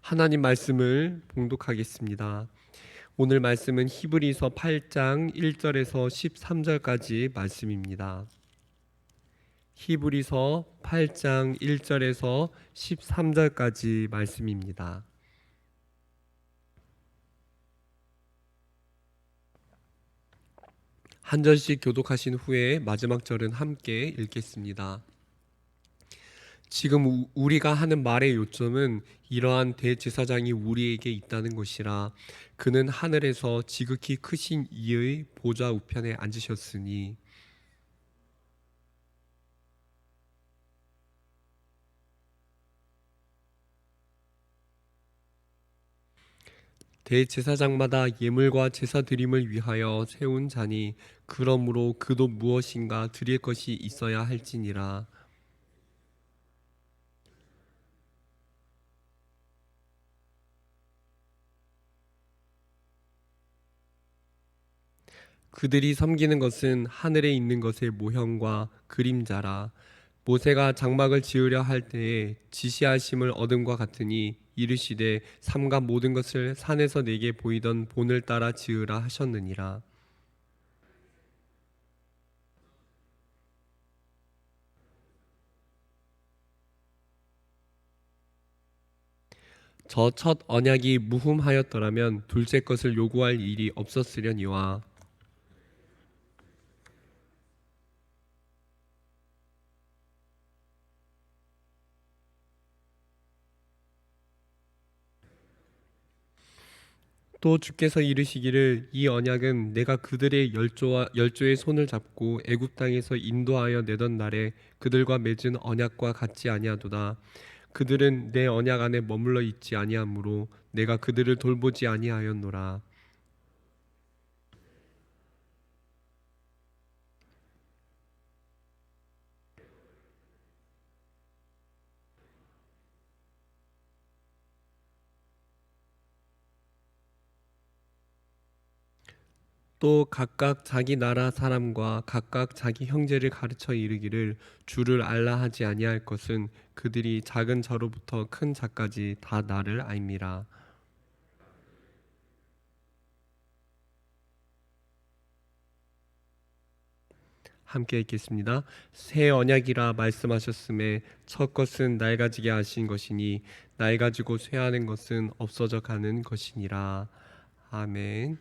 하나님 말씀을 봉독하겠습니다. 오늘 말씀은 히브리서 8장 1절에서 13절까지 말씀입니다. 히브리서 8장 1절에서 13절까지 말씀입니다. 한 절씩 교독하신 후에 마지막 절은 함께 읽겠습니다. 지금 우리가 하는 말의 요점은 이러한 대제사장이 우리에게 있다는 것이라. 그는 하늘에서 지극히 크신 이의 보좌 우편에 앉으셨으니 대제사장마다 예물과 제사 드림을 위하여 세운 자니 그러므로 그도 무엇인가 드릴 것이 있어야 할지니라. 그들이 섬기는 것은 하늘에 있는 것의 모형과 그림자라. 모세가 장막을 지으려 할 때에 지시하심을 얻음과 같으니 이르시되 삼가 모든 것을 산에서 내게 보이던 본을 따라 지으라 하셨느니라. 저 첫 언약이 무흠하였더라면 둘째 것을 요구할 일이 없었으려니와. 또 주께서 이르시기를 이 언약은 내가 그들의 열조의 손을 잡고 애굽 땅에서 인도하여 내던 날에 그들과 맺은 언약과 같지 아니하도다. 그들은 내 언약 안에 머물러 있지 아니하므로 내가 그들을 돌보지 아니하였노라. 또 각각 자기 나라 사람과 각각 자기 형제를 가르쳐 이르기를 주를 알라 하지 아니할 것은 그들이 작은 자로부터 큰 자까지 다 나를 알미라. 함께 읽겠습니다. 새 언약이라 말씀하셨음에 첫 것은 낡아지게 하신 것이니 낡아지고 쇠하는 것은 없어져 가는 것이니라. 아멘.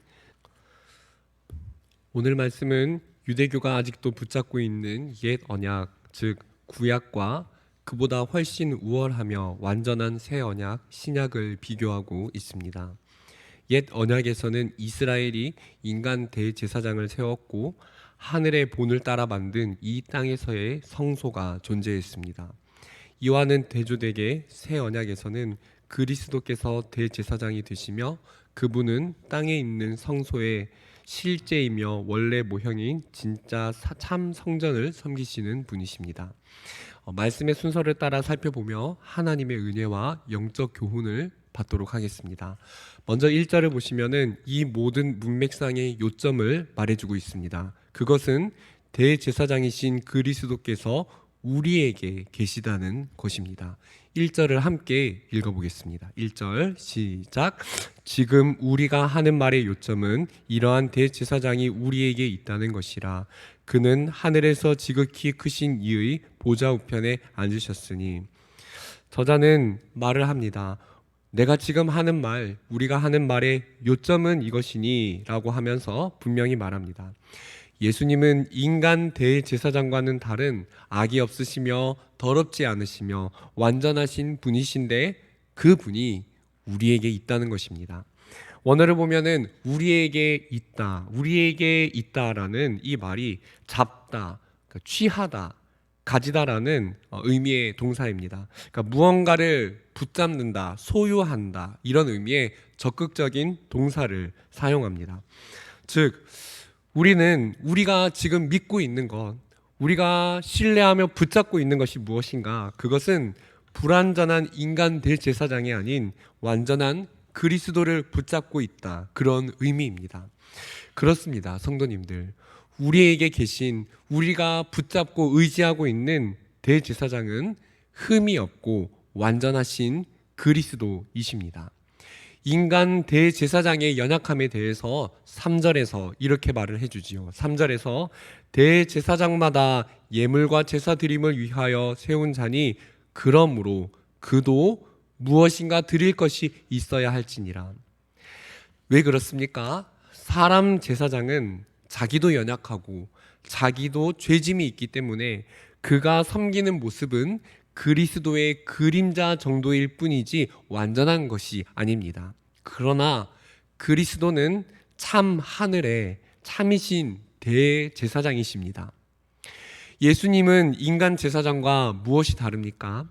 오늘 말씀은 유대교가 아직도 붙잡고 있는 옛 언약, 즉 구약과 그보다 훨씬 우월하며 완전한 새 언약, 신약을 비교하고 있습니다. 옛 언약에서는 이스라엘이 인간 대제사장을 세웠고 하늘의 본을 따라 만든 이 땅에서의 성소가 존재했습니다. 이와는 대조되게 새 언약에서는 그리스도께서 대제사장이 되시며 그분은 땅에 있는 성소의 실제이며 원래 모형인 진짜 참 성전을 섬기시는 분이십니다. 말씀의 순서를 따라 살펴보며 하나님의 은혜와 영적 교훈을 받도록 하겠습니다. 먼저 1절을 보시면은 이 모든 문맥상의 요점을 말해주고 있습니다. 그것은 대제사장이신 그리스도께서 우리에게 계시다는 것입니다. 1절을 함께 읽어보겠습니다. 1절 시작. 지금 우리가 하는 말의 요점은 이러한 대제사장이 우리에게 있다는 것이라. 그는 하늘에서 지극히 크신 이의 보좌 우편에 앉으셨으니. 저자는 말을 합니다. 내가 지금 하는 말, 우리가 하는 말의 요점은 이것이니 라고 하면서 분명히 말합니다. 예수님은 인간 대제사장과는 다른 악이 없으시며 더럽지 않으시며 완전하신 분이신데 그 분이 우리에게 있다는 것입니다. 원어를 보면은 우리에게 있다라는 이 말이 잡다, 그러니까 취하다, 가지다라는 의미의 동사입니다. 그러니까 무언가를 붙잡는다, 소유한다 이런 의미의 적극적인 동사를 사용합니다. 즉 우리가 지금 믿고 있는 것, 우리가 신뢰하며 붙잡고 있는 것이 무엇인가? 그것은 불완전한 인간 대제사장이 아닌 완전한 그리스도를 붙잡고 있다. 그런 의미입니다. 그렇습니다, 성도님들. 우리에게 계신, 우리가 붙잡고 의지하고 있는 대제사장은 흠이 없고 완전하신 그리스도이십니다. 인간 대제사장의 연약함에 대해서 3절에서 이렇게 말을 해주지요. 3절에서 대제사장마다 예물과 제사 드림을 위하여 세운 자니 그러므로 그도 무엇인가 드릴 것이 있어야 할지니라. 왜 그렇습니까? 사람 제사장은 자기도 연약하고 자기도 죄짐이 있기 때문에 그가 섬기는 모습은 그리스도의 그림자 정도일 뿐이지 완전한 것이 아닙니다. 그러나 그리스도는 참 하늘의 참이신 대제사장이십니다. 예수님은 인간 제사장과 무엇이 다릅니까?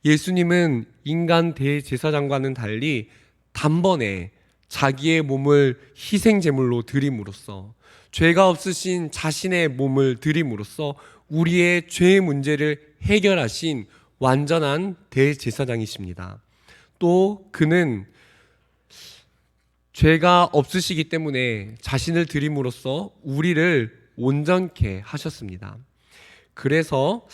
예수님은 인간 대제사장과는 달리 단번에 자기의 몸을 희생제물로 드림으로써 죄가 없으신 자신의 몸을 드림으로써 우리의 죄의 문제를 해결하신 완전한 대제사장이십니다. 또 그는 죄가 없으시기 때문에 자신을 드림으로써 우리를 온전케 하셨습니다. 그래서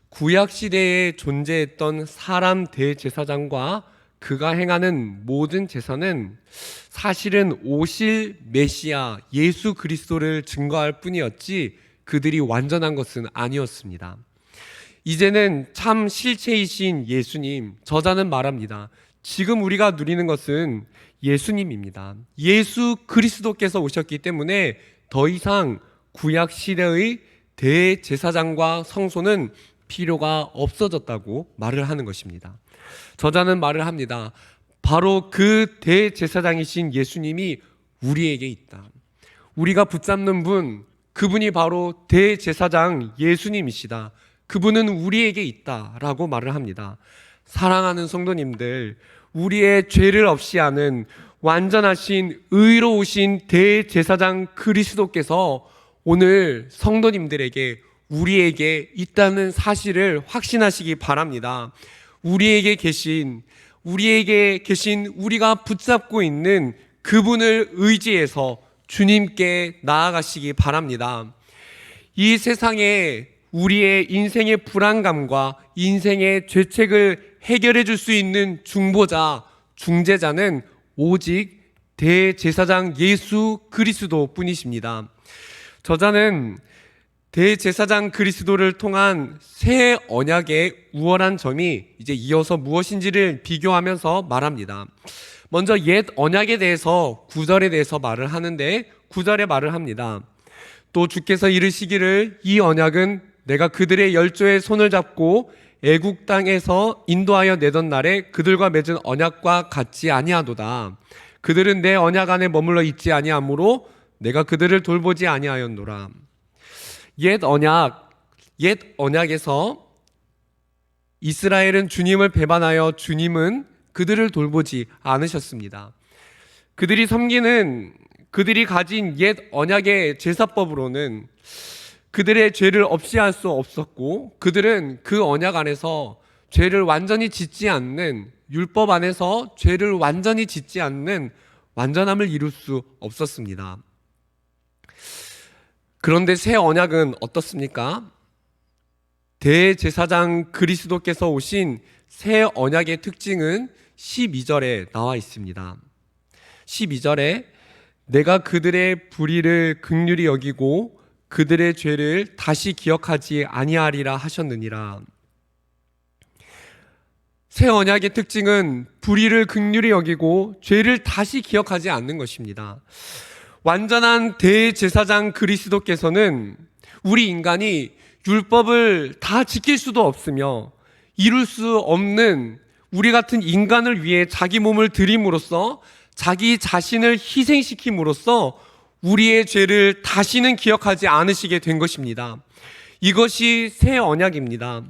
구약시대에 존재했던 사람 대제사장과 그가 행하는 모든 제사는 사실은 오실 메시아 예수 그리스도를 증거할 뿐이었지 그들이 완전한 것은 아니었습니다. 이제는 참 실체이신 예수님, 저자는 말합니다. 지금 우리가 누리는 것은 예수님입니다. 예수 그리스도께서 오셨기 때문에 더 이상 구약 시대의 대제사장과 성소는 필요가 없어졌다고 말을 하는 것입니다. 저자는 말을 합니다. 바로 그 대제사장이신 예수님이 우리에게 있다. 우리가 붙잡는 분, 그분이 바로 대제사장 예수님이시다. 그분은 우리에게 있다라고 말을 합니다. 사랑하는 성도님들, 우리의 죄를 없이 하는 완전하신 의로우신 대제사장 그리스도께서 오늘 성도님들에게 우리에게 있다는 사실을 확신하시기 바랍니다. 우리에게 계신 우리가 붙잡고 있는 그분을 의지해서 주님께 나아가시기 바랍니다. 이 세상에 우리의 인생의 불안감과 인생의 죄책을 해결해 줄 수 있는 중보자, 중재자는 오직 대제사장 예수 그리스도 뿐이십니다. 저자는 대제사장 그리스도를 통한 새 언약의 우월한 점이 이제 이어서 무엇인지를 비교하면서 말합니다. 먼저 옛 언약에 대해서 9절에 대해서 말을 하는데 9절에 말을 합니다. 또 주께서 이르시기를 이 언약은 내가 그들의 열조의 손을 잡고 애국 땅에서 인도하여 내던 날에 그들과 맺은 언약과 같지 아니하도다. 그들은 내 언약 안에 머물러 있지 아니하므로 내가 그들을 돌보지 아니하였노라. 옛 언약에서 이스라엘은 주님을 배반하여 주님은 그들을 돌보지 않으셨습니다. 그들이 가진 옛 언약의 제사법으로는 그들의 죄를 없이 할 수 없었고, 그들은 그 언약 안에서 죄를 완전히 짓지 않는, 율법 안에서 죄를 완전히 짓지 않는 완전함을 이룰 수 없었습니다. 그런데 새 언약은 어떻습니까? 대제사장 그리스도께서 오신 새 언약의 특징은 12절에 나와 있습니다. 12절에 내가 그들의 불의를 긍휼히 여기고 그들의 죄를 다시 기억하지 아니하리라 하셨느니라. 새 언약의 특징은 불의를 긍휼히 여기고 죄를 다시 기억하지 않는 것입니다. 완전한 대제사장 그리스도께서는 우리 인간이 율법을 다 지킬 수도 없으며 이룰 수 없는 우리 같은 인간을 위해 자기 몸을 드림으로써 자기 자신을 희생시킴으로써 우리의 죄를 다시는 기억하지 않으시게 된 것입니다. 이것이 새 언약입니다.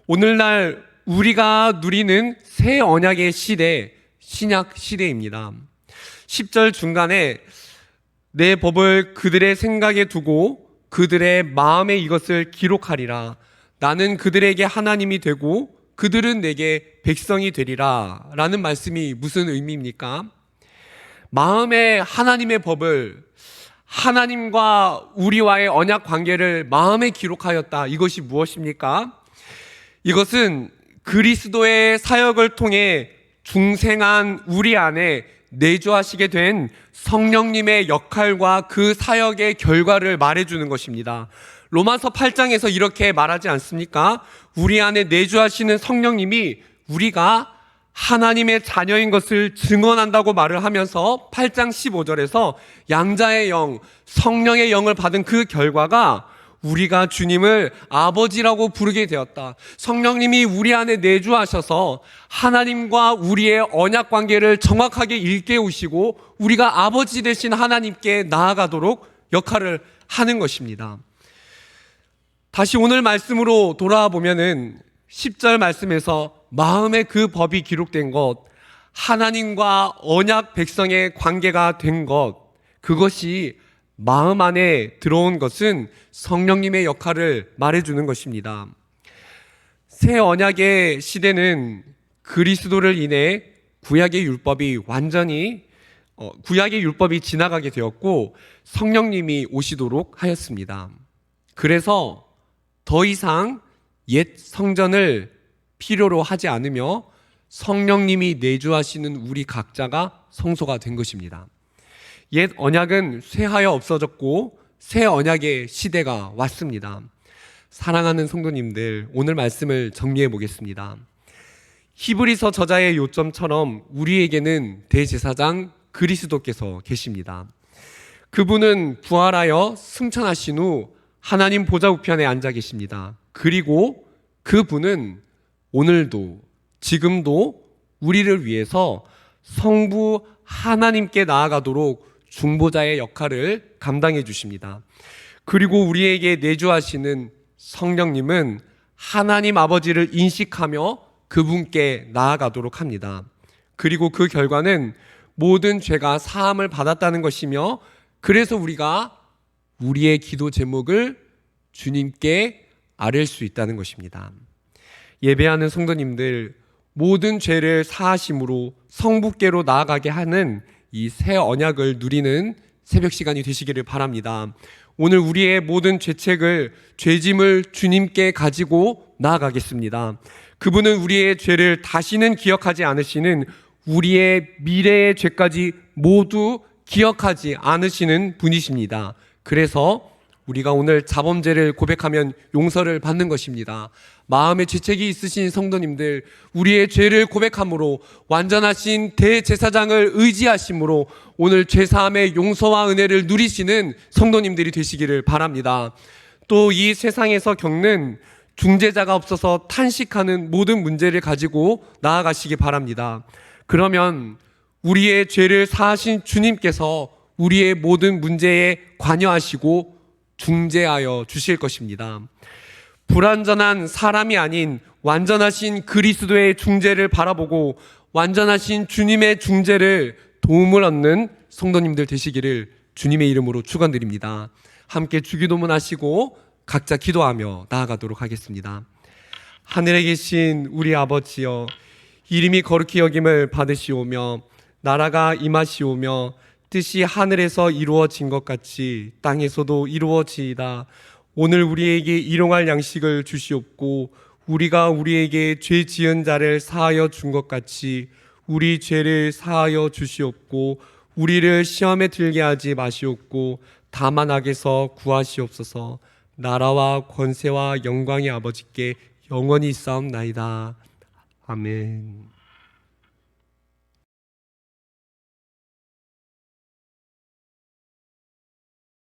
오늘날 우리가 누리는 새 언약의 시대, 신약 시대입니다. 10절 중간에 내 법을 그들의 생각에 두고 그들의 마음에 이것을 기록하리라. 나는 그들에게 하나님이 되고 그들은 내게 백성이 되리라. 라는 말씀이 무슨 의미입니까? 마음에 하나님의 법을, 하나님과 우리와의 언약 관계를 마음에 기록하였다. 이것이 무엇입니까? 이것은 그리스도의 사역을 통해 중생한 우리 안에 내주하시게 된 성령님의 역할과 그 사역의 결과를 말해주는 것입니다. 로마서 8장에서 이렇게 말하지 않습니까? 우리 안에 내주하시는 성령님이 우리가 하나님의 자녀인 것을 증언한다고 말을 하면서 8장 15절에서 양자의 영, 성령의 영을 받은 그 결과가 우리가 주님을 아버지라고 부르게 되었다. 성령님이 우리 안에 내주하셔서 하나님과 우리의 언약 관계를 정확하게 일깨우시고 우리가 아버지 되신 하나님께 나아가도록 역할을 하는 것입니다. 다시 오늘 말씀으로 돌아와 보면은 10절 말씀에서 마음의 그 법이 기록된 것, 하나님과 언약 백성의 관계가 된 것, 그것이 마음 안에 들어온 것은 성령님의 역할을 말해주는 것입니다. 새 언약의 시대는 그리스도를 인해 구약의 율법이 지나가게 되었고 성령님이 오시도록 하였습니다. 그래서 더 이상 옛 성전을 필요로 하지 않으며 성령님이 내주하시는 우리 각자가 성소가 된 것입니다. 옛 언약은 쇠하여 없어졌고 새 언약의 시대가 왔습니다. 사랑하는 성도님들, 오늘 말씀을 정리해 보겠습니다. 히브리서 저자의 요점처럼 우리에게는 대제사장 그리스도께서 계십니다. 그분은 부활하여 승천하신 후 하나님 보좌 우편에 앉아 계십니다. 그리고 그분은 오늘도 지금도 우리를 위해서 성부 하나님께 나아가도록 중보자의 역할을 감당해 주십니다. 그리고 우리에게 내주하시는 성령님은 하나님 아버지를 인식하며 그분께 나아가도록 합니다. 그리고 그 결과는 모든 죄가 사함을 받았다는 것이며 그래서 우리가 우리의 기도 제목을 주님께 아뢰 수 있다는 것입니다. 예배하는 성도님들, 모든 죄를 사하심으로 성부께로 나아가게 하는 이 새 언약을 누리는 새벽 시간이 되시기를 바랍니다. 오늘 우리의 모든 죄책을, 죄짐을 주님께 가지고 나아가겠습니다. 그분은 우리의 죄를 다시는 기억하지 않으시는, 우리의 미래의 죄까지 모두 기억하지 않으시는 분이십니다. 그래서 우리가 오늘 자범죄를 고백하면 용서를 받는 것입니다. 마음에 죄책이 있으신 성도님들, 우리의 죄를 고백함으로 완전하신 대제사장을 의지하심으로 오늘 죄사함의 용서와 은혜를 누리시는 성도님들이 되시기를 바랍니다. 또 이 세상에서 겪는 중재자가 없어서 탄식하는 모든 문제를 가지고 나아가시기 바랍니다. 그러면 우리의 죄를 사하신 주님께서 우리의 모든 문제에 관여하시고 중재하여 주실 것입니다. 불완전한 사람이 아닌 완전하신 그리스도의 중재를 바라보고 완전하신 주님의 중재를 도움을 얻는 성도님들 되시기를 주님의 이름으로 축원드립니다. 함께 주기도문 하시고 각자 기도하며 나아가도록 하겠습니다. 하늘에 계신 우리 아버지여, 이름이 거룩히 여김을 받으시오며 나라가 임하시오며 뜻이 하늘에서 이루어진 것 같이 땅에서도 이루어지이다. 오늘 우리에게 일용할 양식을 주시옵고 우리가 우리에게 죄 지은 자를 사하여 준 것 같이 우리 죄를 사하여 주시옵고 우리를 시험에 들게 하지 마시옵고 다만 악에서 구하시옵소서. 나라와 권세와 영광의 아버지께 영원히 있사옵나이다. 아멘.